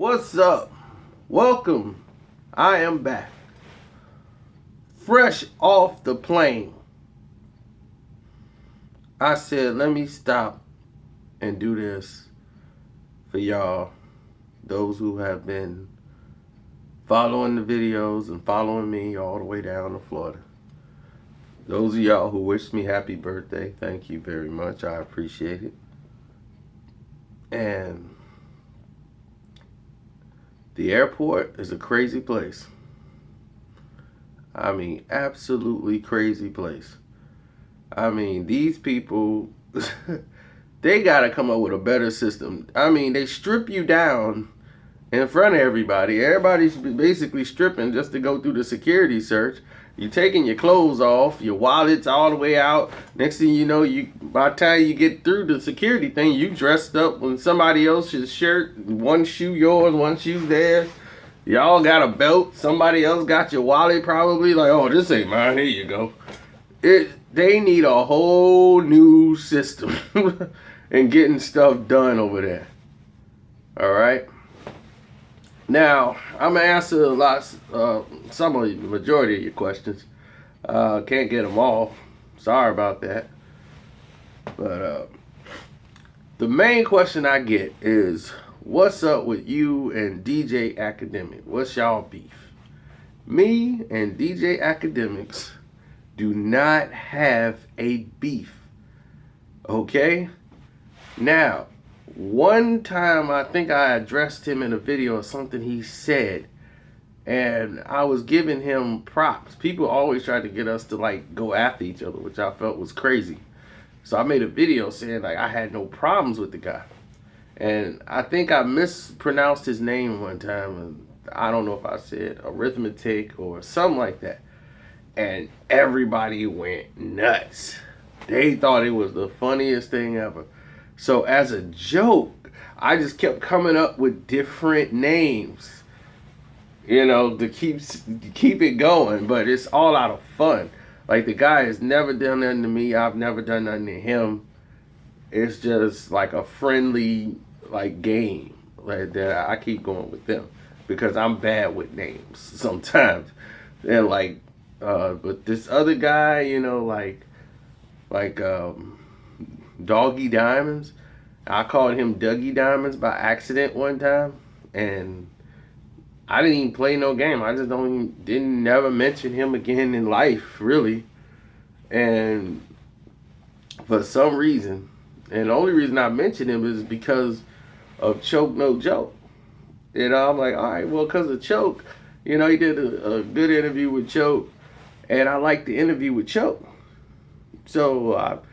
What's up? Welcome. I am back. Fresh off the plane. I said, let me stop and do this for y'all, those who have been following the videos and following me all the way down to Florida. Those of y'all who wished me happy birthday, thank you very much. I appreciate it. And the airport is a crazy place. I mean, absolutely crazy place. I mean, these people, they got to come up with a better system. I mean, they strip you down in front of everybody. Everybody's basically stripping just to go through the security search. You're taking your clothes off, your wallets all the way out. Next thing you know, by the time you get through the security thing, you dressed up with somebody else's shirt. One shoe yours, one shoe theirs. Y'all got a belt. Somebody else got your wallet probably. Like, oh, this ain't mine. Here you go. They need a whole new system in getting stuff done over there. All right. Now, I'm going to answer some of the majority of your questions. Can't get them all. Sorry about that. But the main question I get is, what's up with you and DJ Academic? What's y'all beef? Me and DJ Academics do not have a beef. Okay? Now, one time I think I addressed him in a video or something he said, and I was giving him props. People always try to get us to like go after each other, which I felt was crazy. So I made a video saying like I had no problems with the guy. And I think I mispronounced his name one time, and I don't know if I said arithmetic or something like that. And everybody went nuts. They thought it was the funniest thing ever. So as a joke, I just kept coming up with different names, to keep it going. But it's all out of fun. Like, the guy has never done nothing to me. I've never done nothing to him. It's just like a friendly game like that. I keep going with them because I'm bad with names sometimes. And but this other guy, Doggy Diamonds. I called him Dougie Diamonds by accident one time, and I didn't even play no game. I just didn't never mention him again in life, really. And for some reason, and the only reason I mentioned him is because of Choke No Joke. I'm like, all right, well, because of Choke, he did a good interview with Choke, and I liked the interview with Choke. So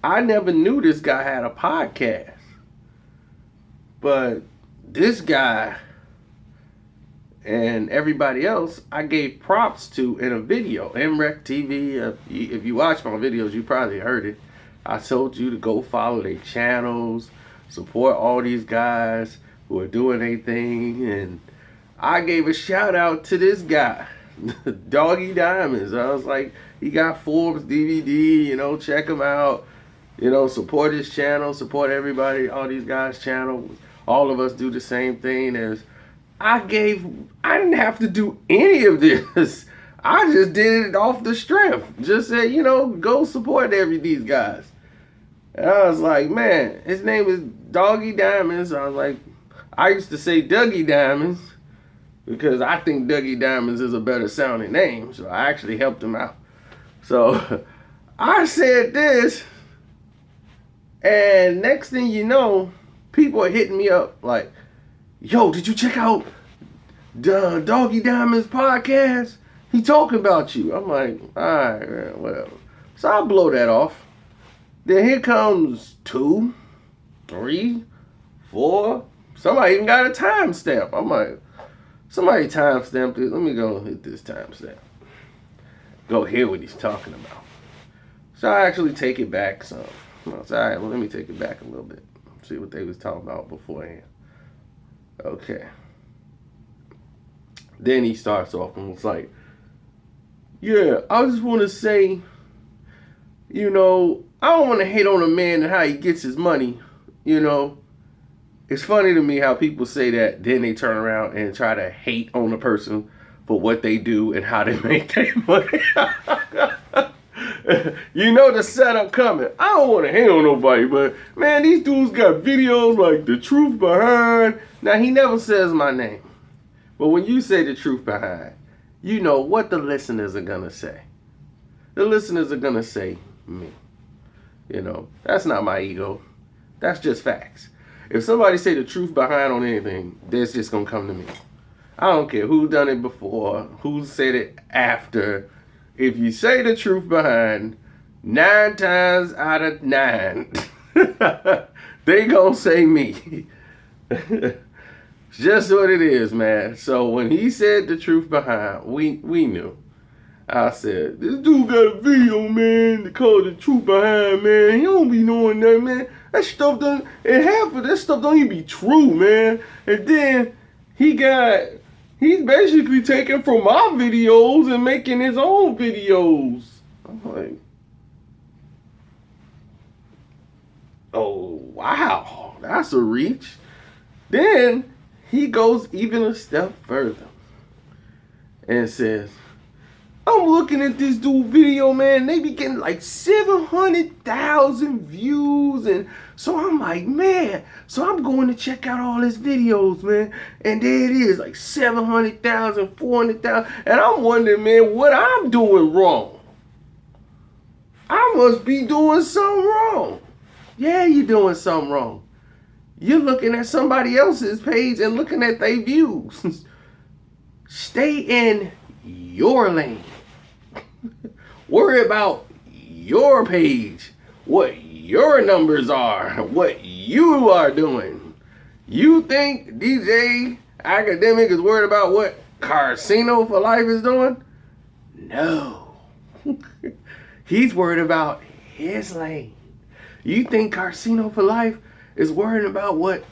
I never knew this guy had a podcast. But this guy and everybody else, I gave props to in a video. MREC TV, if you watch my videos, you probably heard it. I told you to go follow their channels, support all these guys who are doing their thing. And I gave a shout out to this guy, Doggy Diamonds. I was like, he got Forbes DVD, check him out. Support his channel, support everybody, all these guys' channels. All of us do the same thing as I didn't have to do any of this. I just did it off the strength. Just said, go support these guys. And I was like, man, his name is Doggy Diamonds. I was like, I used to say Dougie Diamonds because I think Dougie Diamonds is a better sounding name. So I actually helped him out. So I said this, and next thing you know, people are hitting me up like, yo, did you check out the Doggy Diamonds podcast? He talking about you. I'm like, all right, man, whatever. So I blow that off. Then here comes 2, 3, 4. Somebody even got a timestamp. I'm like, somebody timestamped it. Let me go hit this timestamp. Go hear what he's talking about. So I actually take it back some. I was, all right, well, let me take it back a little bit. See what they was talking about beforehand. Okay. Then he starts off and was like, yeah, I just want to say, I don't want to hate on a man and how he gets his money, it's funny to me how people say that, then they turn around and try to hate on the person for what they do and how they make their money. You know the setup coming. I don't want to hate on nobody, but man, these dudes got videos like The Truth Behind. Now, he never says my name. But when you say The Truth Behind, you know what the listeners are going to say. The listeners are going to say me. You know, that's not my ego. That's just facts. If somebody say the truth behind on anything, that's just going to come to me. I don't care who done it before, who said it after. If you say the truth behind, 9 times out of 9, they gonna say me. Just what it is, man. So when he said the truth behind, we knew. I said, this dude got a video, man, called The Truth Behind, man. He don't be knowing that, man. That stuff don't, and half of that stuff don't even be true, man. And then he's basically taking from my videos and making his own videos. I'm like, oh, wow, that's a reach. Then he goes even a step further and says, I'm looking at this dude video, man. They be getting like 700,000 views. And so I'm like, man. So I'm going to check out all his videos, man. And there it is, like 700,000, 400,000. And I'm wondering, man, what I'm doing wrong. I must be doing something wrong. Yeah, you're doing something wrong. You're looking at somebody else's page and looking at their views. Stay in your lane. Worry about your page, what your numbers are, what you are doing. You think DJ Academic is worried about what Karceno for Life is doing? No. He's worried about his lane. You think Karceno for Life is worried about what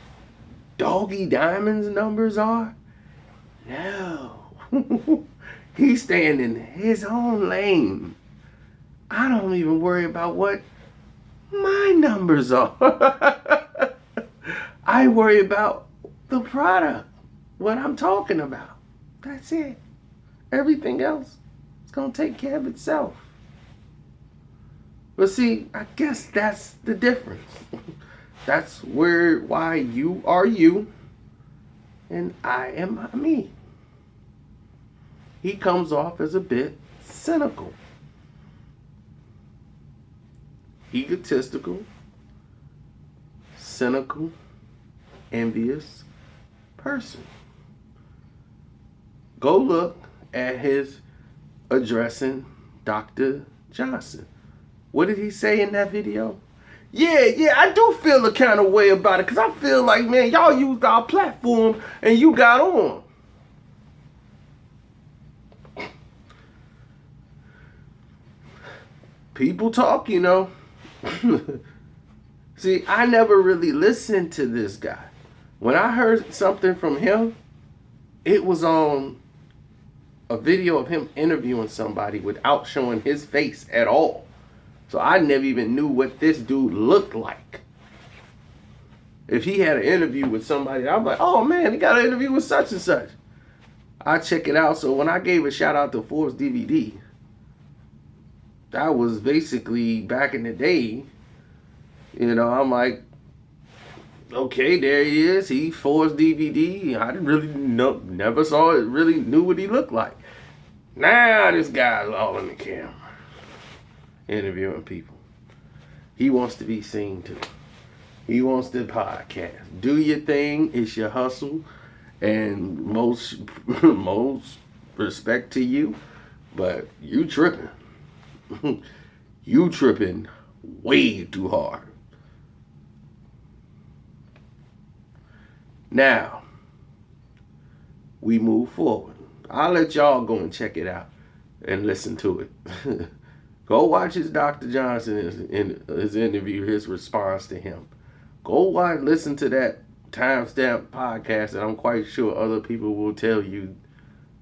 Doggy Diamond's numbers are? No. He's staying in his own lane. I don't even worry about what my numbers are. I worry about the product, what I'm talking about. That's it. Everything else is going to take care of itself. But see, I guess that's the difference. That's why you are you and I am me. He comes off as a bit cynical, egotistical, cynical, envious person. Go look at his addressing Dr. Johnson. What did he say in that video? Yeah, I do feel a kind of way about it because I feel like, man, y'all used our platform and you got on. People talk, you know. See, I never really listened to this guy. When I heard something from him, it was on a video of him interviewing somebody without showing his face at all. So I never even knew what this dude looked like. If he had an interview with somebody, I'm like, oh man, he got an interview with such and such. I check it out. So when I gave a shout out to Forbes DVD, that was basically back in the day. You know, I'm like, okay, there he is. He Forbes DVD. I didn't really know, never saw it, really knew what he looked like. Now this guy's all in the camera, interviewing people. He wants to be seen too. He wants to podcast. Do your thing. It's your hustle. And most respect to you. But you tripping. You tripping way too hard. Now, we move forward. I'll let y'all go and check it out and listen to it. Go watch his Dr. Johnson in his interview, his response to him. Go listen to that timestamp podcast, and I'm quite sure other people will tell you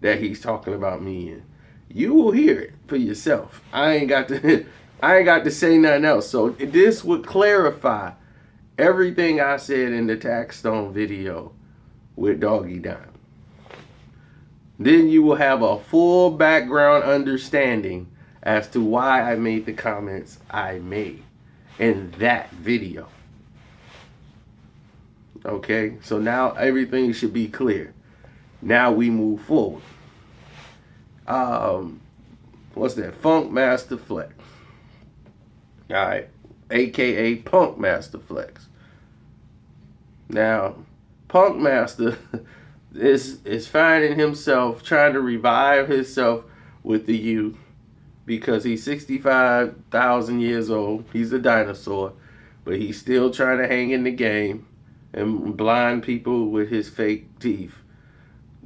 that he's talking about me, and you will hear it for yourself. I ain't got to say nothing else. So this would clarify everything I said in the Taxstone video with Doggy Dime. Then you will have a full background understanding as to why I made the comments I made in that video. Okay, so now everything should be clear. Now we move forward. What's that? Funk Master Flex. Alright, aka Punk Master Flex. Now, Punk Master is finding himself trying to revive himself with the youth because he's 65,000 years old. He's a dinosaur, but he's still trying to hang in the game and blind people with his fake teeth.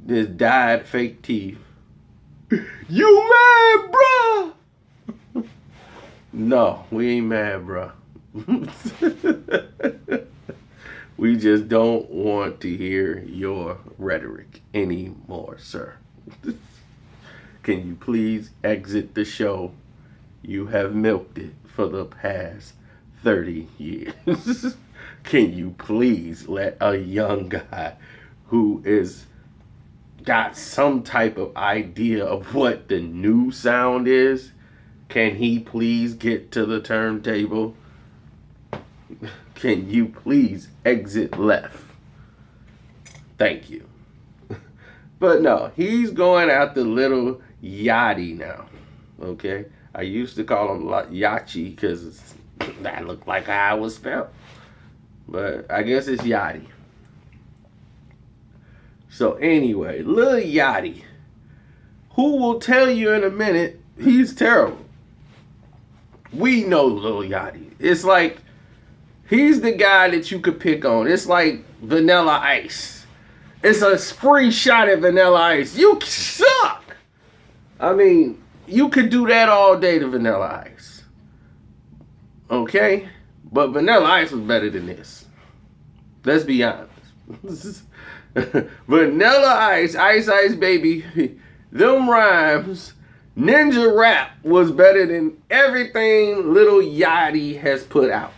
His dyed fake teeth. You mad, bruh? No, we ain't mad, bruh. We just don't want to hear your rhetoric anymore, sir. Can you please exit the show? You have milked it for the past 30 years. Can you please let a young guy who is got some type of idea of what the new sound is, can he please get to the turntable? Can you please exit left? Thank you. But no, he's going after little Yachty now. Okay? I used to call him Yachi because that looked like how it was spelled. But I guess it's Yachty. So anyway, Lil Yachty, who will tell you in a minute, he's terrible. We know Lil Yachty. It's like, he's the guy that you could pick on. It's like Vanilla Ice. It's a free shot at Vanilla Ice. You suck. I mean, you could do that all day to Vanilla Ice. Okay? But Vanilla Ice was better than this. Let's be honest. Vanilla Ice, Ice Ice Baby, them rhymes, Ninja Rap was better than everything Little Yachty has put out.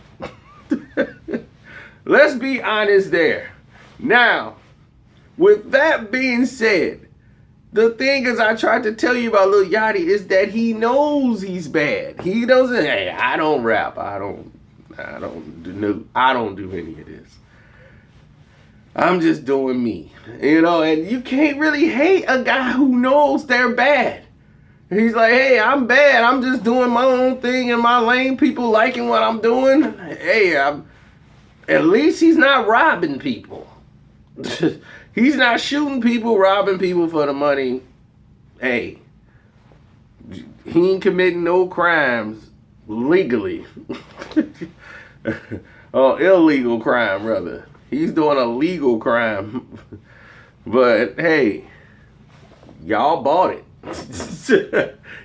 Let's be honest there. Now, with that being said, the thing is I tried to tell you about Lil Yachty is that he knows he's bad. He doesn't, hey, I don't rap. I don't do any of this. I'm just doing me, you know, and you can't really hate a guy who knows they're bad. He's like, hey, I'm bad. I'm just doing my own thing in my lane. People liking what I'm doing. Hey, at least he's not robbing people. He's not shooting people, robbing people for the money. Hey, he ain't committing no crimes legally. Or illegal crime, rather. He's doing a legal crime. But, hey, y'all bought it.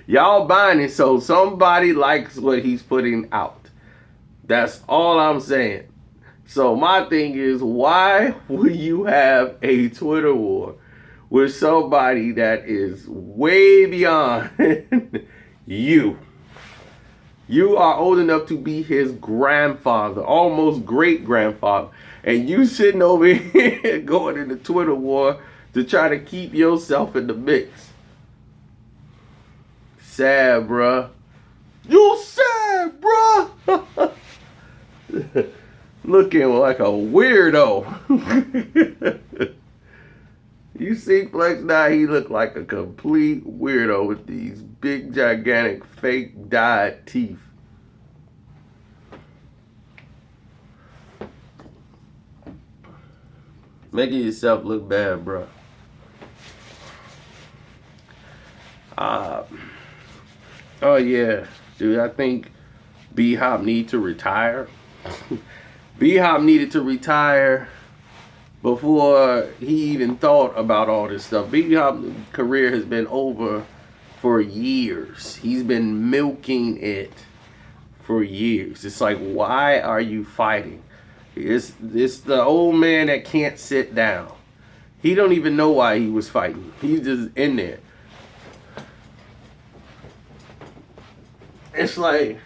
Y'all buying it, so somebody likes what he's putting out. That's all I'm saying. So my thing is, why would you have a Twitter war with somebody that is way beyond you? You are old enough to be his grandfather, almost great-grandfather. And you sitting over here going in the Twitter war to try to keep yourself in the mix. Sad, bruh. You sad, bruh. Looking like a weirdo. You see Flex now, he look like a complete weirdo with these big, gigantic, fake dyed teeth. Making yourself look bad, bro. Oh yeah, dude, I think B-Hop need to retire. B-Hop needed to retire before he even thought about all this stuff. B-Hop's career has been over for years. He's been milking it for years. It's like, why are you fighting? It's the old man that can't sit down. He don't even know why he was fighting. He's just in there. It's like,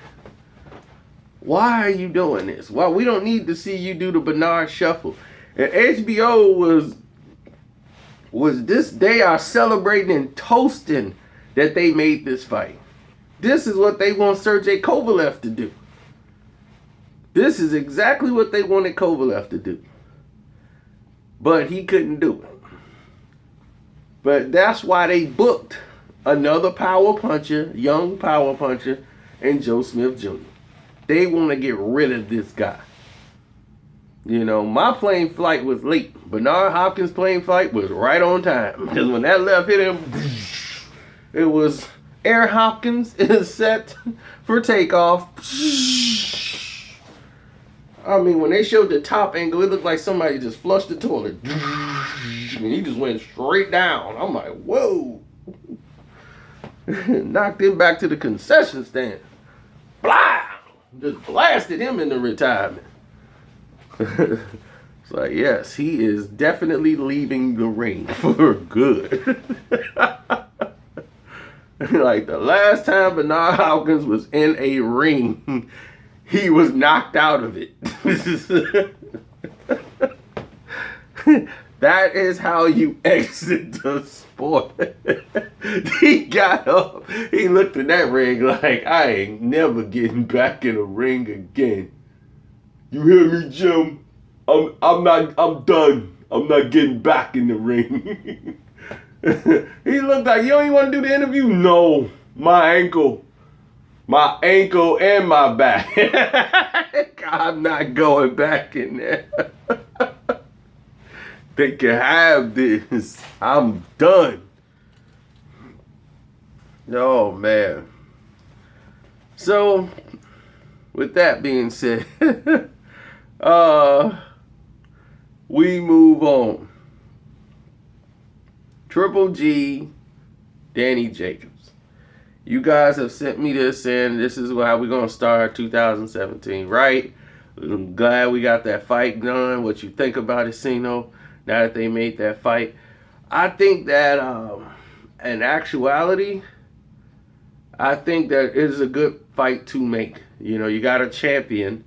Why are you doing this? Well, we don't need to see you do the Bernard Shuffle. And HBO was this, they are celebrating and toasting that they made this fight. This is what they want Sergey Kovalev to do. This is exactly what they wanted Kovalev to do. But he couldn't do it. But that's why they booked another power puncher, young power puncher, and Joe Smith Jr. They want to get rid of this guy. You know, my plane flight was late. Bernard Hopkins' plane flight was right on time. Because when that left hit him, it was Air Hopkins is set for takeoff. I mean, when they showed the top angle, it looked like somebody just flushed the toilet. And he just went straight down. I'm like, whoa. Knocked him back to the concession stand. Blah! Just blasted him into retirement. It's like, yes, he is definitely leaving the ring for good. Like the last time Bernard Hopkins was in a ring, he was knocked out of it. That is how you exit the sport. He got up, he looked at that ring like, I ain't never getting back in a ring again. You hear me, Jim? I'm done. I'm not getting back in the ring. He looked like, you don't even want to do the interview? No, my ankle and my back. I'm not going back in there. They can have this. I'm done. Oh, man. So, with that being said, we move on. Triple G, Danny Jacobs. You guys have sent me this, and this is how we're going to start 2017, right? I'm glad we got that fight done. What you think about it, Sino? Now that they made that fight, I think that in actuality, I think that it is a good fight to make. You know, you got a champion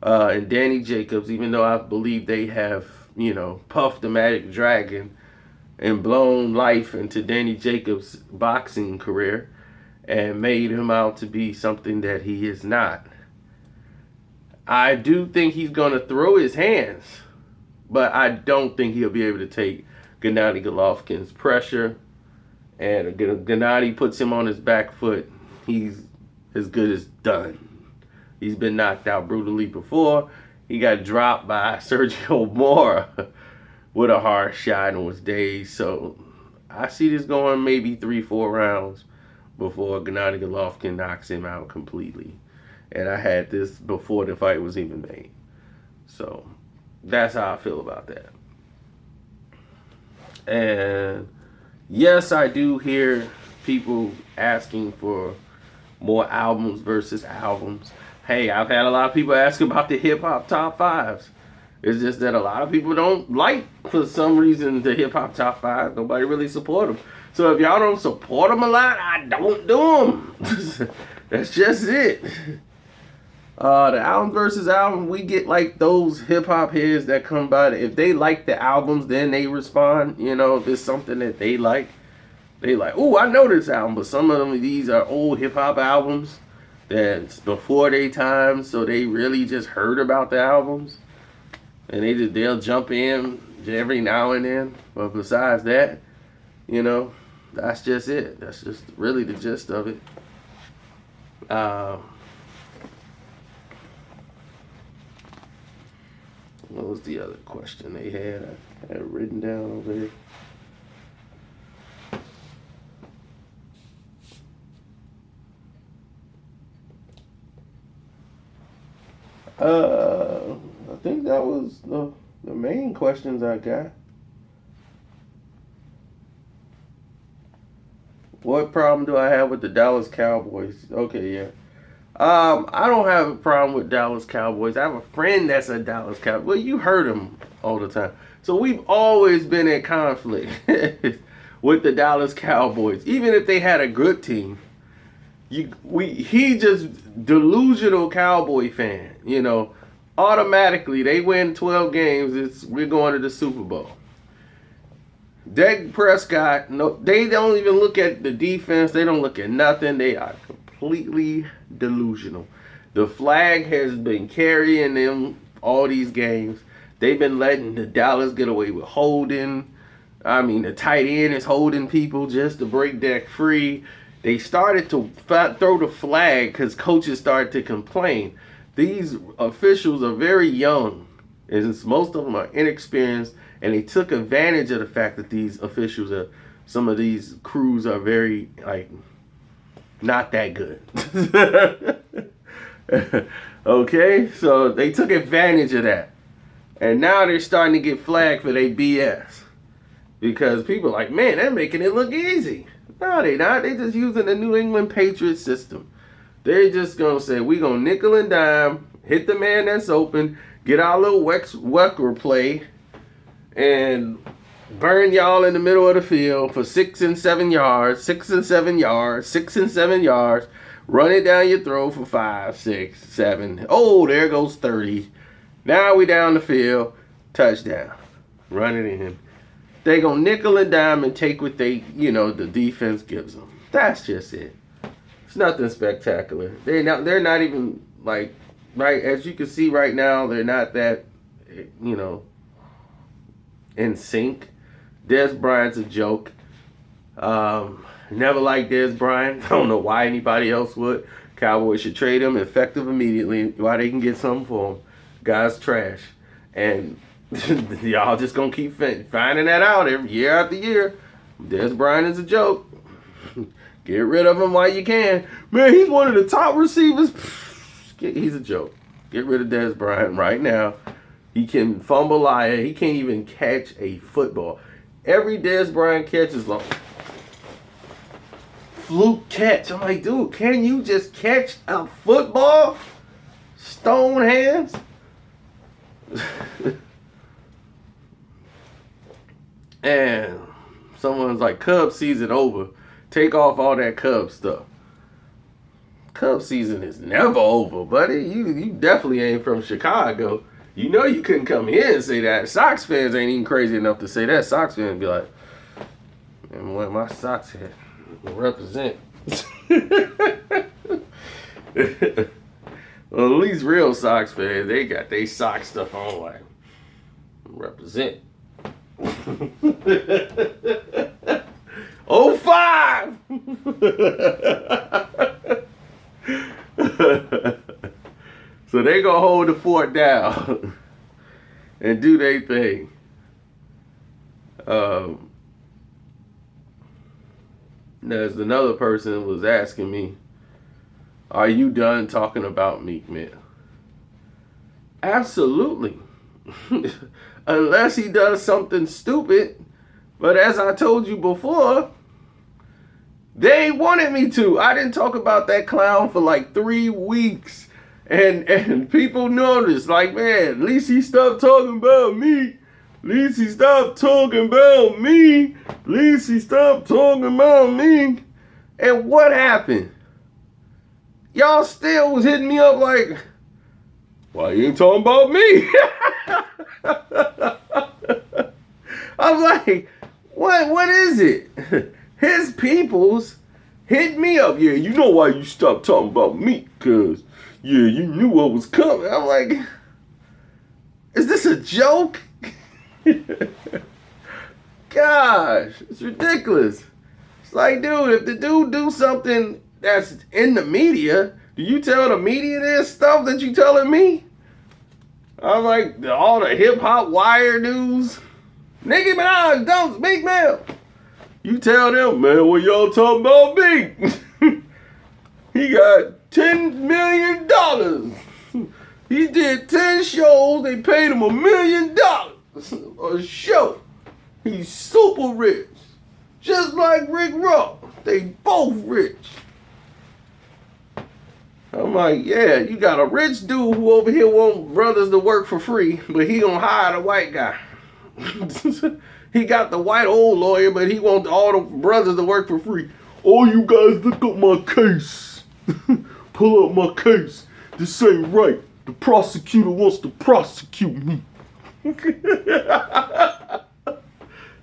in Danny Jacobs, even though I believe they have, you know, puffed the Magic Dragon and blown life into Danny Jacobs' boxing career and made him out to be something that he is not. I do think he's going to throw his hands, but I don't think he'll be able to take Gennady Golovkin's pressure. And if Gennady puts him on his back foot, he's as good as done. He's been knocked out brutally before. He got dropped by Sergio Mora with a hard shot and was dazed. So I see this going maybe 3-4 rounds before Gennady Golovkin knocks him out completely. And I had this before the fight was even made. So that's how I feel about that. And yes, I do hear people asking for more albums versus albums. Hey, I've had a lot of people ask about the hip-hop top fives. It's just that a lot of people don't like, for some reason, the hip-hop top five. Nobody really support them. So if y'all don't support them a lot, I don't do them. That's just it. The album versus album, we get like those hip-hop heads that come by. If they like the albums, then they respond. You know, if it's something that they like, oh, I know this album. But some of them, these are old hip-hop albums that's before their time, so they really just heard about the albums. And they'll jump in every now and then. But besides that, you know, that's just it. That's just really the gist of it. What was the other question they had? I had it written down over here. I think that was the main questions I got. What problem do I have with the Dallas Cowboys? Okay, yeah. I don't have a problem with Dallas Cowboys. I have a friend that's a Dallas Cowboy. Well, you heard him all the time. So we've always been in conflict with the Dallas Cowboys. Even if they had a good team, He just delusional Cowboy fan. Automatically they win 12 games. We're going to the Super Bowl. Dak Prescott, no, they don't even look at the defense. They don't look at nothing. They are completely delusional. The flag has been carrying them all these games. They've been letting the Dallas get away with holding. I mean, the tight end is holding people just to break Dak free. They started to throw the flag because coaches started to complain. These officials are very young, and most of them are inexperienced, and they took advantage of the fact that these officials some of these crews are very, not that good. Okay, so they took advantage of that. And now they're starting to get flagged for their BS. Because people are like, man, they're making it look easy. No, they not. They just using the New England Patriots system. They're just going to say, we going to nickel and dime, hit the man that's open, get our little Wecker play, and burn y'all in the middle of the field for 6 and 7 yards, 6 and 7 yards, 6 and 7 yards, run it down your throat for 5, 6, 7. Oh, there goes 30. Now we down the field, touchdown. Run it in. They gonna nickel and dime and take what the defense gives them. That's just it. It's nothing spectacular. They're not even right as you can see right now. They're not that in sync. Dez Bryant's a joke. Never liked Dez Bryant. I don't know why anybody else would. Cowboys should trade him effective immediately while they can get something for him. Guy's trash. And y'all just gonna keep finding that out every year after year. Dez Bryant is a joke. Get rid of him while you can. Man, he's one of the top receivers. He's a joke. Get rid of Dez Bryant right now. He can fumble liar. He can't even catch a football. Every Dez Bryant catch is like fluke catch. I'm like, dude, can you just catch a football? Stone hands? And someone's like, Cubs season over. Take off all that Cubs stuff. Cubs season is never over, buddy. You definitely ain't from Chicago. You know you couldn't come here and say that. Sox fans ain't even crazy enough to say that. Sox fans be like, man, what my Sox hat represent. Well, at least real Sox fans, they got they Sox stuff on like represent. 05! So they gonna hold the fort down and do their thing. There's another person was asking me, are you done talking about Meek Mill? Absolutely. Unless he does something stupid. But as I told you before, they wanted me to. I didn't talk about that clown for like 3 weeks. And people noticed, like, man, at least he stopped talking about me. At least he stopped talking about me. At least he stopped talking about me. And what happened? Y'all still was hitting me up like, why you ain't talking about me? I'm like, what is it? His peoples hit me up. Yeah, you know why you stopped talking about me? Because, yeah, you knew what was coming. I'm like, is this a joke? Gosh, it's ridiculous. It's like, dude, if the dude do something that's in the media, do you tell the media this stuff that you telling me? I'm like, all the hip-hop wire news. Nicki Minaj don't speak, man. You tell them, man, what y'all talking about me? He got $10 million. He did 10 shows. They paid him $1 million a show. He's super rich. Just like Rick Ross. They both rich. I'm like, yeah, you got a rich dude who over here want brothers to work for free, but he gonna hire the white guy. He got the white old lawyer, but he wants all the brothers to work for free. Oh, you guys look up my case. Pull up my case. This ain't right. The prosecutor wants to prosecute me.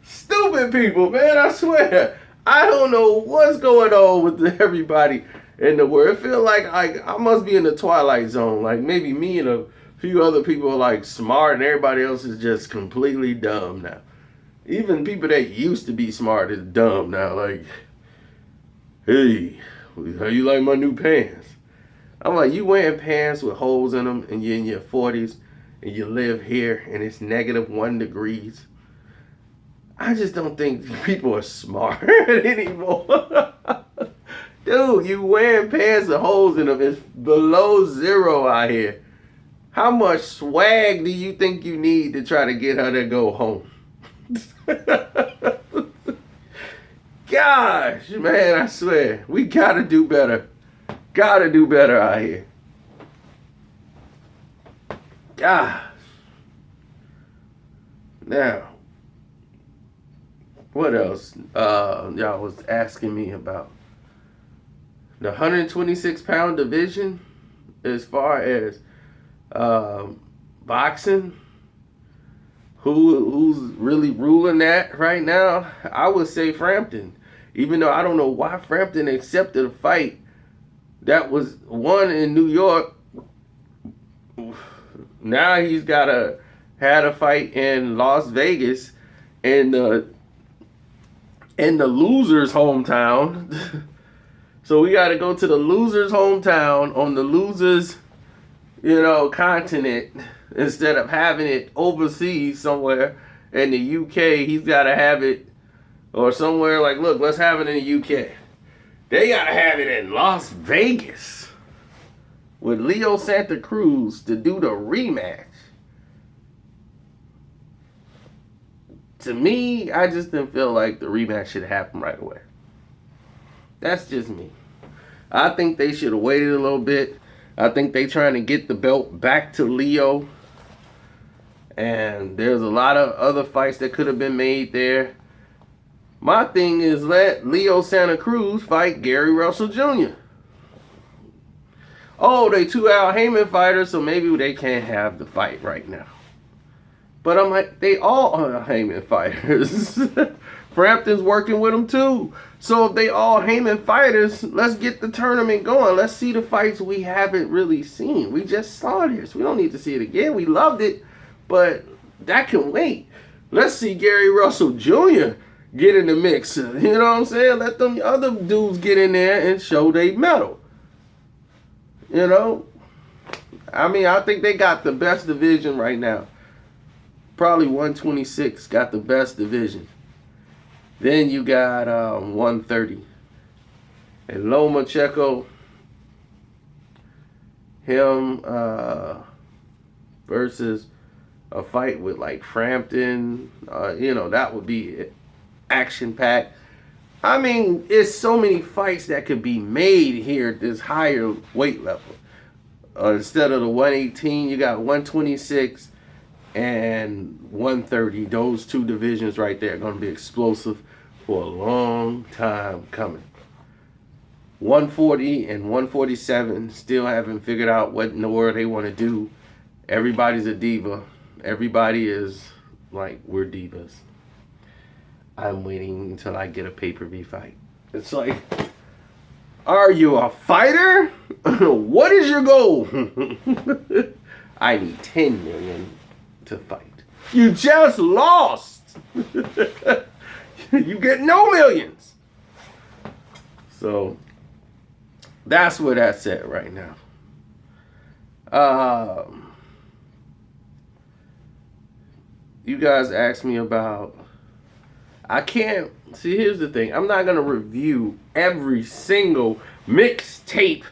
Stupid people, man, I swear. I don't know what's going on with everybody in the world. It feels like I must be in the Twilight Zone. Like maybe me and a few other people are like smart and everybody else is just completely dumb now. Even people that used to be smart is dumb now. Like, hey, how you like my new pants? I'm like, you wearing pants with holes in them and you're in your 40s and you live here and it's -1 degrees. I just don't think people are smart anymore. Dude, you wearing pants with holes in them. It's below 0 out here. How much swag do you think you need to try to get her to go home? Gosh, man, I swear. We gotta do better. Gotta do better out here. Gosh. Now, what else? Y'all was asking me about the 126-pound division as far as boxing. Who's really ruling that right now? I would say Frampton. Even though I don't know why Frampton accepted a fight that was won in New York. Now he's had a fight in Las Vegas in the loser's hometown. So we got to go to the loser's hometown on the loser's, continent instead of having it overseas somewhere in the UK. He's got to have it or somewhere like, look, let's have it in the UK. They got to have it in Las Vegas with Leo Santa Cruz to do the rematch. To me, I just didn't feel like the rematch should happen right away. That's just me. I think they should have waited a little bit. I think they trying to get the belt back to Leo. And there's a lot of other fights that could have been made there. My thing is let Leo Santa Cruz fight Gary Russell Jr. Oh, they 2 Al Heyman fighters, so maybe they can't have the fight right now. But I'm like, they all are Heyman fighters. Frampton's working with them too. So if they all Heyman fighters, let's get the tournament going. Let's see the fights we haven't really seen. We just saw this. We don't need to see it again. We loved it, but that can wait. Let's see Gary Russell Jr. get in the mix. You know what I'm saying? Let them other dudes get in there and show they mettle. You know? I mean, I think they got the best division right now. Probably 126 got the best division. Then you got 130. And Lomachenko, him versus a fight with like Frampton, that would be action-packed. I mean, it's so many fights that could be made here at this higher weight level. Instead of the 118, you got 126 and 130. Those two divisions right there are going to be explosive for a long time coming. 140 and 147 still haven't figured out what in the world they want to do. Everybody's a diva. Everybody is like, we're divas. I'm waiting until I get a pay-per-view fight. It's like, are you a fighter? What is your goal? I need 10 million to fight. You just lost. You get no millions. So that's where that's at right now. You guys asked me about, I can't, see, here's the thing. I'm not going to review every single mixtape,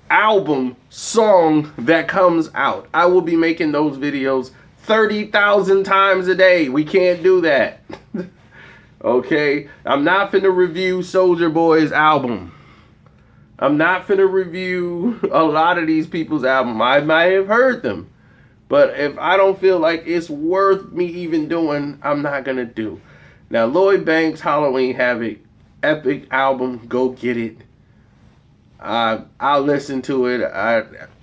album, song that comes out. I will be making those videos 30,000 times a day. We can't do that. Okay? I'm not finna review Soulja Boy's album. I'm not finna review a lot of these people's album. I might have heard them. But if I don't feel like it's worth me even doing, I'm not gonna do. Now, Lloyd Banks' Halloween Havoc, epic album, go get it. I'll listen to it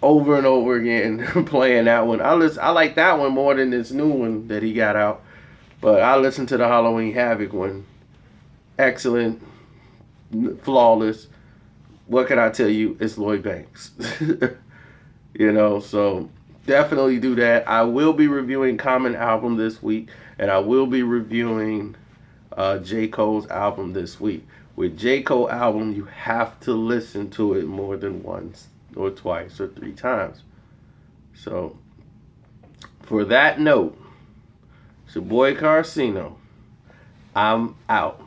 over and over again, playing that one. I like that one more than this new one that he got out. But I listened to the Halloween Havoc one. Excellent, flawless. What can I tell you? It's Lloyd Banks. So definitely do that. I will be reviewing Common album this week, and I will be reviewing J. Cole's album this week. With J. Cole album, you have to listen to it more than once or twice or 3 times. So, for that note, it's your boy Karceno. I'm out.